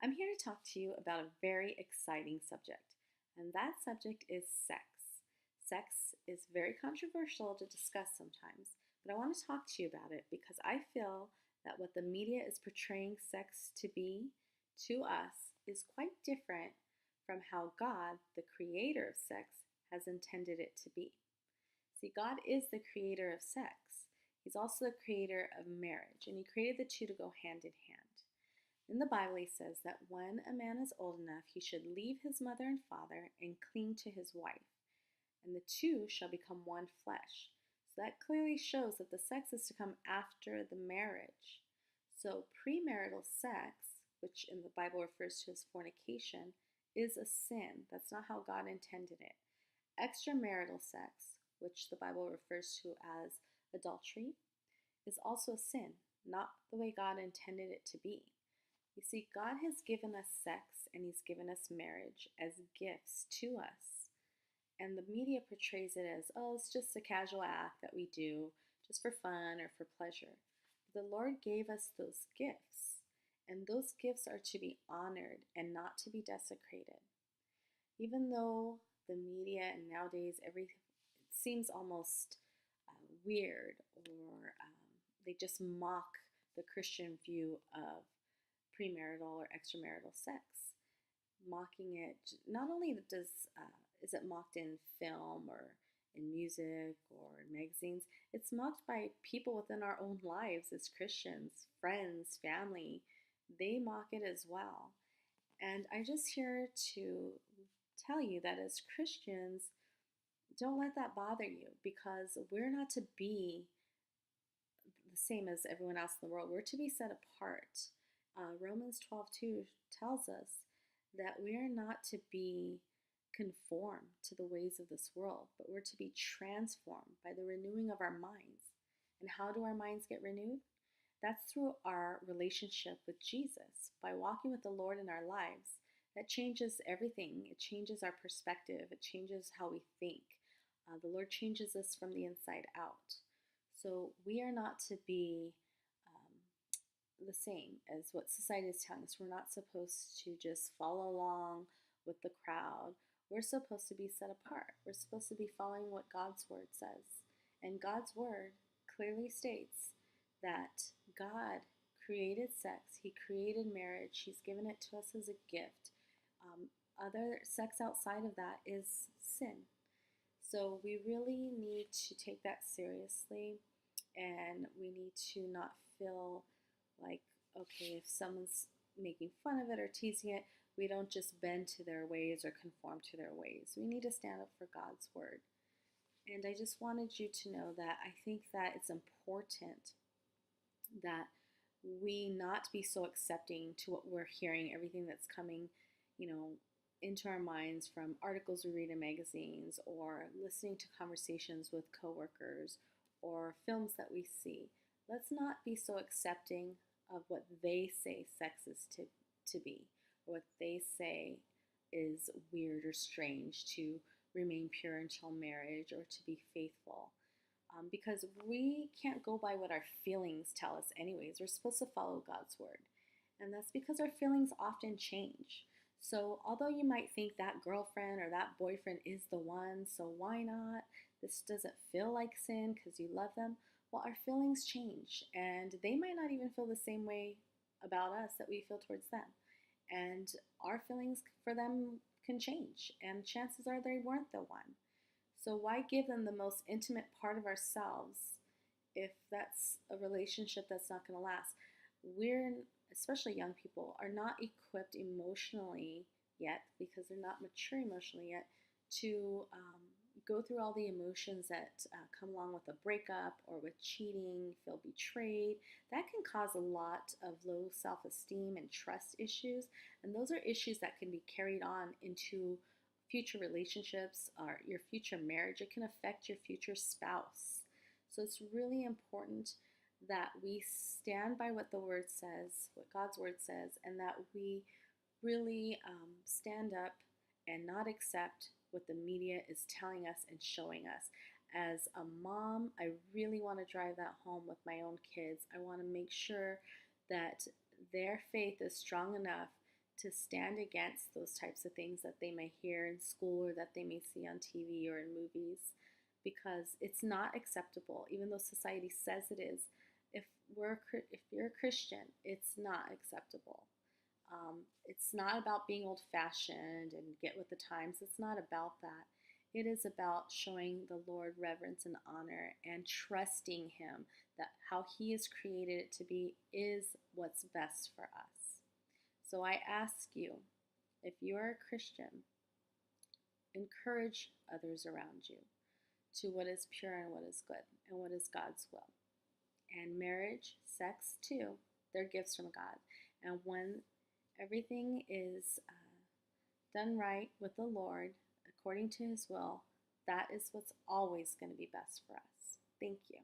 I'm here to talk to you about a very exciting subject, and that subject is sex. Sex is very controversial to discuss sometimes, but I want to talk to you about it because I feel that what the media is portraying sex to be to us is quite different from how God, the creator of sex, has intended it to be. See, God is the creator of sex. He's also the creator of marriage, and He created the two to go hand in hand. In the Bible, He says that when a man is old enough, he should leave his mother and father and cling to his wife, and the two shall become one flesh. So that clearly shows that the sex is to come after the marriage. So premarital sex, which in the Bible refers to as fornication, is a sin. That's not how God intended it. Extramarital sex, which the Bible refers to as adultery, is also a sin, not the way God intended it to be. You see, God has given us sex and He's given us marriage as gifts to us. And the media portrays it as, oh, it's just a casual act that we do just for fun or for pleasure. But the Lord gave us those gifts, and those gifts are to be honored and not to be desecrated. Even though the media and nowadays everything it seems almost weird, or they just mock the Christian view of premarital or extramarital sex, mocking it. Not only is it mocked in film or in music or in magazines, it's mocked by people within our own lives as Christians, friends, family. They mock it as well. And I'm just here to tell you that as Christians, don't let that bother you, because we're not to be the same as everyone else in the world. We're to be set apart. Romans 12:2 tells us that we are not to be conformed to the ways of this world, but we're to be transformed by the renewing of our minds. And how do our minds get renewed? That's through our relationship with Jesus. By walking with the Lord in our lives, that changes everything. It changes our perspective. It changes how we think. The Lord changes us from the inside out. So we are not to be the same as what society is telling us. We're not supposed to just follow along with the crowd. We're supposed to be set apart. We're supposed to be following what God's word says. And God's word clearly states that God created sex. He created marriage. He's given it to us as a gift. Other sex outside of that is sin. So we really need to take that seriously, and we need to not feel like, okay, if someone's making fun of it or teasing it, we don't just bend to their ways or conform to their ways. We need to stand up for God's word. And I just wanted you to know that I think that it's important that we not be so accepting to what we're hearing, everything that's coming, into our minds from articles we read in magazines, or listening to conversations with coworkers, or films that we see. Let's not be so accepting of what they say sex is to be, or what they say is weird or strange to remain pure until marriage or to be faithful. Because we can't go by what our feelings tell us anyways. We're supposed to follow God's word. And that's because our feelings often change. So although you might think that girlfriend or that boyfriend is the one, so why not? This doesn't feel like sin because you love them. Well, our feelings change, and they might not even feel the same way about us that we feel towards them. And our feelings for them can change, and chances are they weren't the one. So why give them the most intimate part of ourselves if that's a relationship that's not going to last? We're, especially young people, are not equipped emotionally yet, because they're not mature emotionally yet, to go through all the emotions that come along with a breakup or with cheating, feel betrayed. That can cause a lot of low self-esteem and trust issues. And those are issues that can be carried on into future relationships or your future marriage. It can affect your future spouse. So it's really important that we stand by what the word says, what God's word says, and that we really stand up and not accept what the media is telling us and showing us. As a mom, I really want to drive that home with my own kids. I want to make sure that their faith is strong enough to stand against those types of things that they may hear in school or that they may see on TV or in movies, because it's not acceptable. Even though society says it is, if you're a Christian, it's not acceptable. It's not about being old-fashioned and get with the times. It's not about that. It is about showing the Lord reverence and honor and trusting Him that how He has created it to be is what's best for us. So I ask you, if you're a Christian, encourage others around you to what is pure and what is good and what is God's will. And marriage, sex too, they're gifts from God. And when everything is done right with the Lord, according to His will, that is what's always going to be best for us. Thank you.